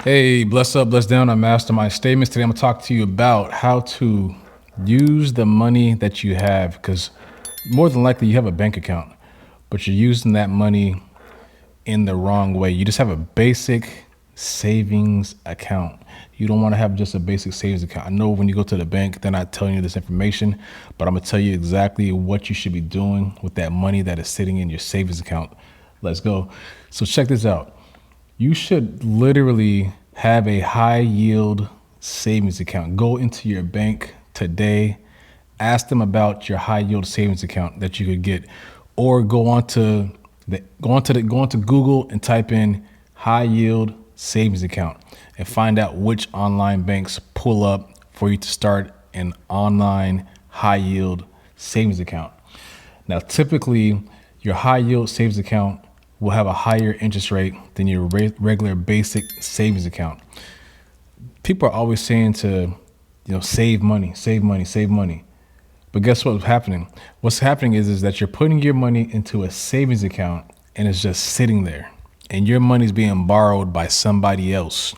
Hey, bless up, bless down on Mastermind Statements. Today I'm going to talk to you about how to use the money that you have, because more than likely you have a bank account, but you're using that money in the wrong way. You just have a basic savings account. You don't want to have just a basic savings account. I know when you go to the bank, they're not telling you this information, but I'm going to tell you exactly what you should be doing with that money that is sitting in your savings account. Let's go. So check this out. You should literally have a high yield savings account. Go into your bank today, ask them about your high yield savings account that you could get, or go onto Google and type in high yield savings account and find out which online banks pull up for you to start an online high yield savings account. Now, typically, your high yield savings account will have a higher interest rate than your regular basic savings account. People are always saying to, save money, save money, save money. But guess what's happening? What's happening is that you're putting your money into a savings account and it's just sitting there. And your money's being borrowed by somebody else.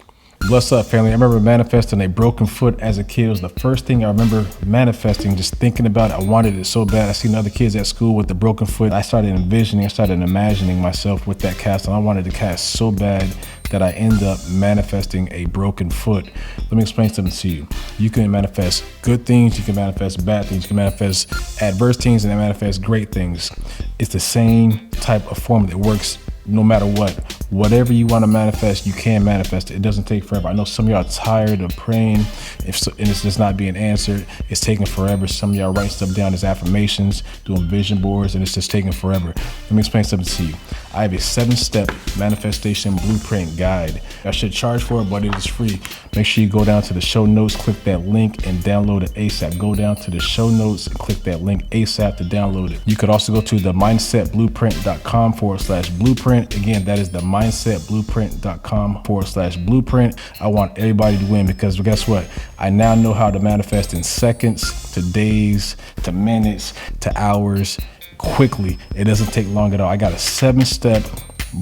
What's up, family? I remember manifesting a broken foot as a kid. It was the first thing I remember manifesting, just thinking about it. I wanted it so bad. I seen other kids at school with the broken foot. I started imagining myself with that cast, and I wanted to cast so bad that I end up manifesting a broken foot. Let me explain something to you. You can manifest good things, you can manifest bad things, you can manifest adverse things, and then manifest great ththings. It's the same type of formula that works no matter what. Whatever you want to manifest, you can manifest it. It doesn't take forever. I know some of y'all are tired of praying and it's just not being answered. It's taking forever. Some of y'all write stuff down as affirmations, doing vision boards, and it's just taking forever. Let me explain something to you. I have a 7-step manifestation blueprint guide. I should charge for it, but it is free. Make sure you go down to the show notes, click that link, and download it ASAP. Go down to the show notes and click that link ASAP to download it. You could also go to the mindsetblueprint.com/blueprint. Again, that is the mindsetblueprint.com/blueprint. I want everybody to win because guess what? I now know how to manifest in seconds to days to minutes to hours quickly. It doesn't take long at all. I got a 7-step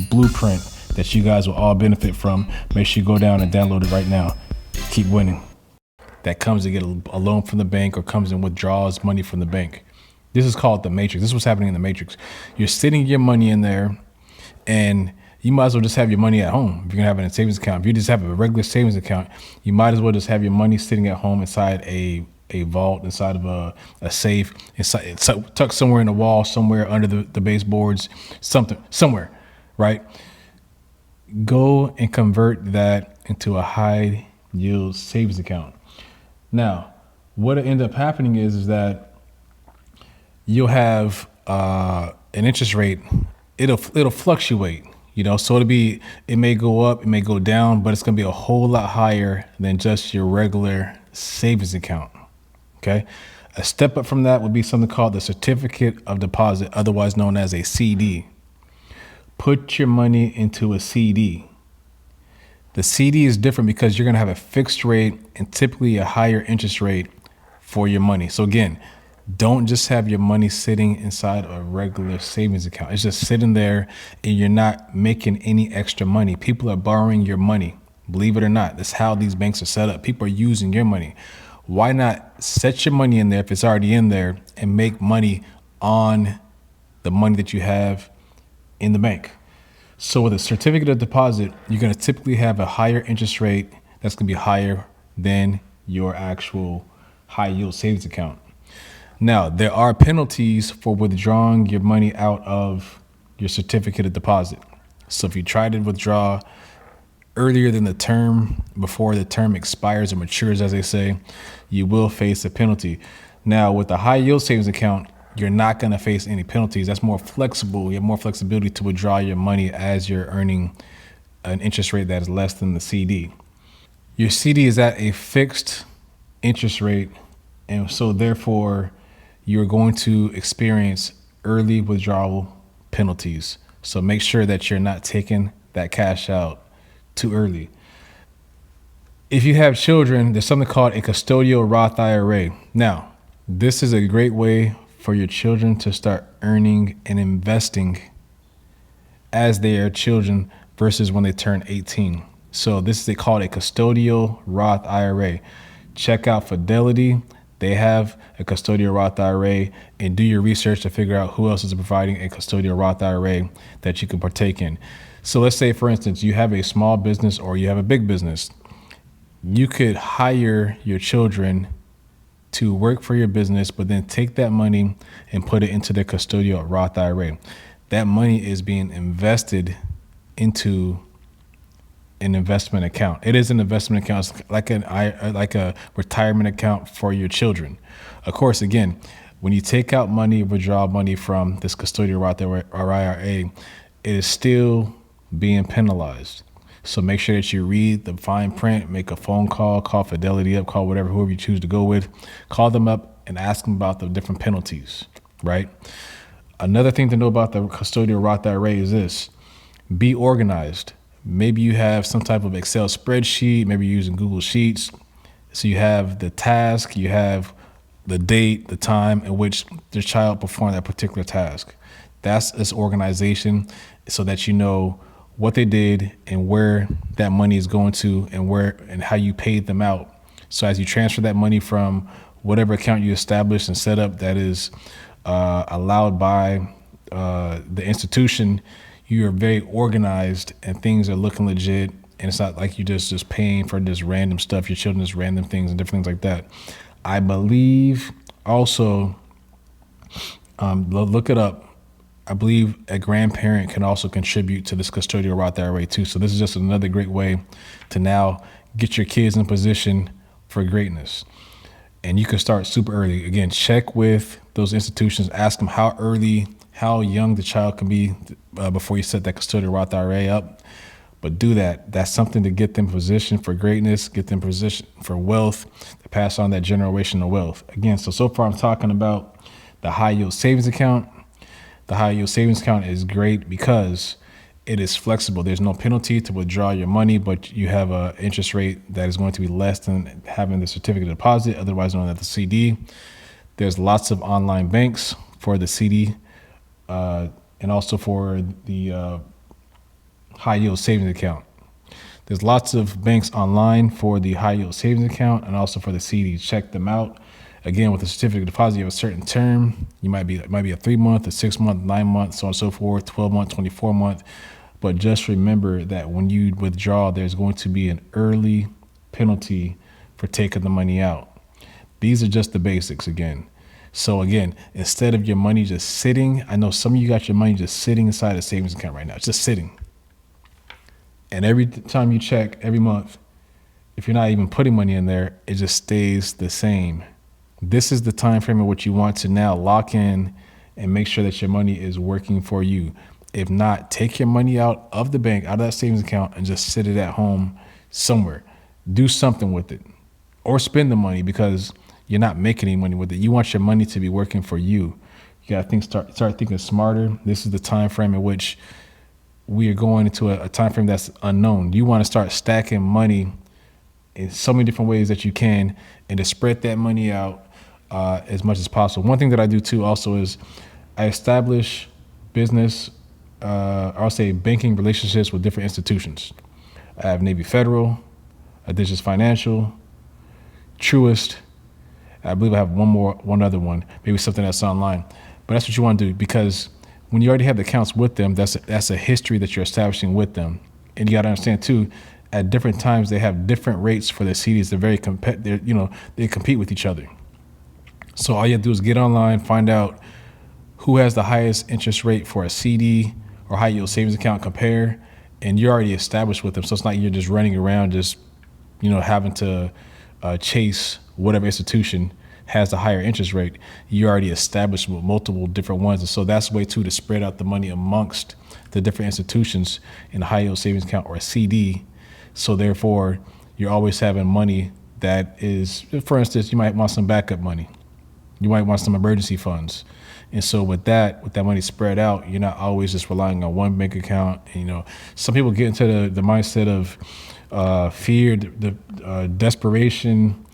blueprint that you guys will all benefit from. Make sure you go down and download it right now. Keep winning. That comes to get a loan from the bank or comes and withdraws money from the bank. This is called the matrix. This is what's happening in the matrix. You're sitting your money in there, and you might as well just have your money at home. If you're gonna have it in a savings account, if you just have a regular savings account, you might as well just have your money sitting at home inside a vault, inside of a safe, tucked somewhere in the wall, somewhere under the baseboards, somewhere, right? Go and convert that into a high yield savings account. Now, what'll end up happening is that you'll have an interest rate. It'll fluctuate, so it may go up, it may go down, but it's gonna be a whole lot higher than just your regular savings account. Okay. A step up from that would be something called the certificate of deposit, otherwise known as a CD. Put your money into a CD. The CD is different because you're going to have a fixed rate and typically a higher interest rate for your money. So again, don't just have your money sitting inside a regular savings account. It's just sitting there and you're not making any extra money. People are borrowing your money. Believe it or not, that's how these banks are set up. People are using your money. Why not set your money in there if it's already in there and make money on the money that you have in the bank? So with a certificate of deposit, you're going to typically have a higher interest rate that's going to be higher than your actual high yield savings account. Now, there are penalties for withdrawing your money out of your certificate of deposit. So if you try to withdraw earlier than the term, before the term expires or matures, as they say, you will face a penalty. Now, with the high yield savings account, you're not going to face any penalties. That's more flexible. You have more flexibility to withdraw your money as you're earning an interest rate that is less than the CD. Your CD is at a fixed interest rate, and so therefore you're going to experience early withdrawal penalties. So make sure that you're not taking that cash out too early. If you have children, there's something called a custodial Roth IRA. Now, this is a great way for your children to start earning and investing as they are children versus when they turn 18. So this is, they call it a custodial Roth IRA. Check out Fidelity. They have a custodial Roth IRA, and do your research to figure out who else is providing a custodial Roth IRA that you can partake in. So let's say, for instance, you have a small business or you have a big business. You could hire your children to work for your business, but then take that money and put it into their custodial Roth IRA. That money is being invested into an investment account. It is an investment account. It's like a retirement account for your children. Of course, again, when you take out money, withdraw money from this custodial Roth IRA, it is still being penalized. So make sure that you read the fine print, make a phone call, call Fidelity up, call whoever you choose to go with, call them up and ask them about the different penalties, right? Another thing to know about the custodial Roth IRA is this: be organized. Maybe you have some type of Excel spreadsheet, maybe you're using Google Sheets. So you have the task, you have the date, the time in which the child performed that particular task. That's this organization, so that you know what they did and where that money is going to, and where and how you paid them out. So as you transfer that money from whatever account you established and set up that is allowed by the institution, you are very organized and things are looking legit. And it's not like you just paying for just random stuff, your children just random things and different things like that. I believe also, look it up, I believe a grandparent can also contribute to this custodial Roth IRA too. So this is just another great way to now get your kids in position for greatness. And you can start super early. Again, check with those institutions, ask them how young the child can be before you set that custodial Roth IRA up. But do that. That's something to get them positioned for greatness, get them positioned for wealth, to pass on that generational wealth. Again, so far I'm talking about the high yield savings account. The high yield savings account is great because it is flexible. There's no penalty to withdraw your money, but you have an interest rate that is going to be less than having the certificate of deposit, otherwise known as the CD. There's lots of online banks for the CD and also for the high yield savings account. There's lots of banks online for the high yield savings account and also for the CD. Check them out. Again, with a certificate of deposit, you have a certain term. It might be a 3 month, a 6 month, 9 months, so on and so forth, 12 month, 24 month. But just remember that when you withdraw, there's going to be an early penalty for taking the money out. These are just the basics again. So again, instead of your money just sitting, I know some of you got your money just sitting inside a savings account right now. It's just sitting. And every time you check every month, if you're not even putting money in there, it just stays the same. This is the time frame in which you want to now lock in and make sure that your money is working for you. If not, take your money out of the bank, out of that savings account, and just sit it at home somewhere. Do something with it, or spend the money because you're not making any money with it. You want your money to be working for you. You got to start thinking smarter. This is the time frame in which we are going into a time frame that's unknown. You want to start stacking money in so many different ways that you can, and to spread that money out as much as possible. One thing that I do too also is I establish business, I'll say banking relationships with different institutions. I have Navy Federal, Additions Financial, Truist. I believe I have one other one, maybe something that's online. But that's what you want to do, because when you already have the accounts with them, that's a history that you're establishing with them. And you got to understand too, at different times they have different rates for their CDs. They're very they compete with each other. So all you have to do is get online, find out who has the highest interest rate for a CD or high yield savings account, compare, and you're already established with them. So it's not you're just running around just having to chase whatever institution has the higher interest rate. You're already established with multiple different ones. And so that's a way too to spread out the money amongst the different institutions in a high yield savings account or a CD. So therefore, you're always having money that is, for instance, you might want some backup money. You might want some emergency funds. And so with that money spread out, you're not always just relying on one bank account. And, some people get into the mindset of fear, desperation,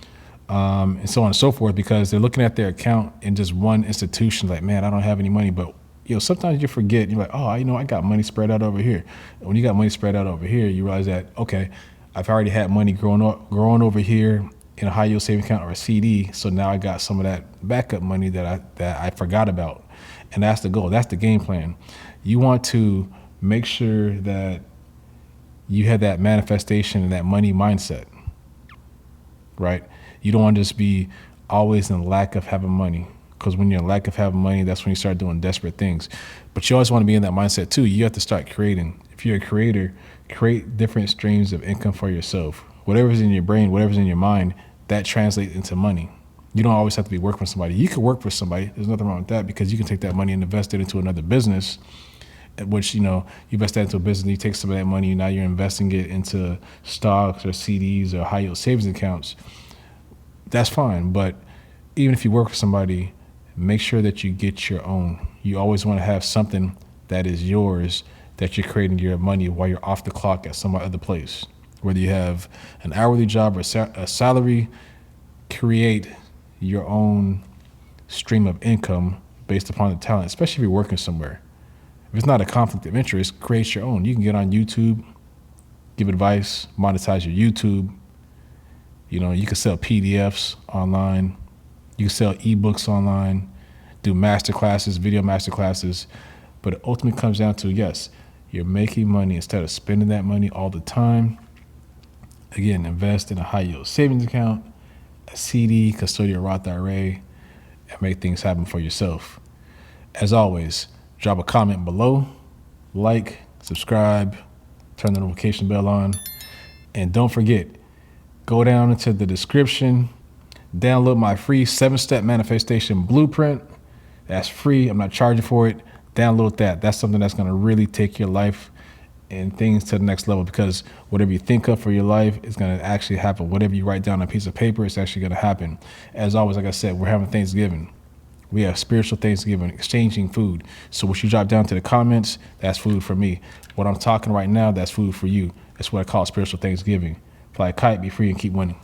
and so on and so forth, because they're looking at their account in just one institution like, man, I don't have any money. But sometimes you forget. You're like, oh, I got money spread out over here. And when you got money spread out over here, you realize that, okay, I've already had money growing over here in a high yield savings account or a CD. So now I got some of that backup money that I forgot about. And that's the goal. That's the game plan. You want to make sure that you have that manifestation and that money mindset, right? You don't want to just be always in lack of having money, because when you're in lack of having money, that's when you start doing desperate things. But you always want to be in that mindset too. You have to start creating. If you're a creator, create different streams of income for yourself. Whatever's in your brain, whatever's in your mind, that translates into money. You don't always have to be working for somebody. You can work for somebody. There's nothing wrong with that, because you can take that money and invest it into another business, which, you invest that into a business, you take some of that money, now you're investing it into stocks or CDs or high yield savings accounts. That's fine. But even if you work for somebody, make sure that you get your own. You always want to have something that is yours, that you're creating your money while you're off the clock at some other place. Whether you have an hourly job or a salary, create your own stream of income based upon the talent, especially if you're working somewhere. If it's not a conflict of interest, create your own. You can get on YouTube, give advice, monetize your YouTube. You can sell PDFs online. You can sell ebooks online, do masterclasses, video masterclasses. But it ultimately comes down to, yes, you're making money instead of spending that money all the time. Again, invest in a high yield savings account, a CD, custodial Roth IRA, and make things happen for yourself. As always, drop a comment below, like, subscribe, turn the notification bell on, and don't forget, go down into the description, download my free 7-step manifestation blueprint. That's free. I'm not charging for it. Download that. That's something that's going to really take your life and things to the next level, because whatever you think of for your life is going to actually happen. Whatever you write down on a piece of paper, it's actually going to happen. As always, like I said, we're having Thanksgiving. We have spiritual Thanksgiving, exchanging food. So what you drop down to the comments, that's food for me. What I'm talking right now, that's food for you. That's what I call spiritual Thanksgiving. Fly a kite, be free, and keep winning.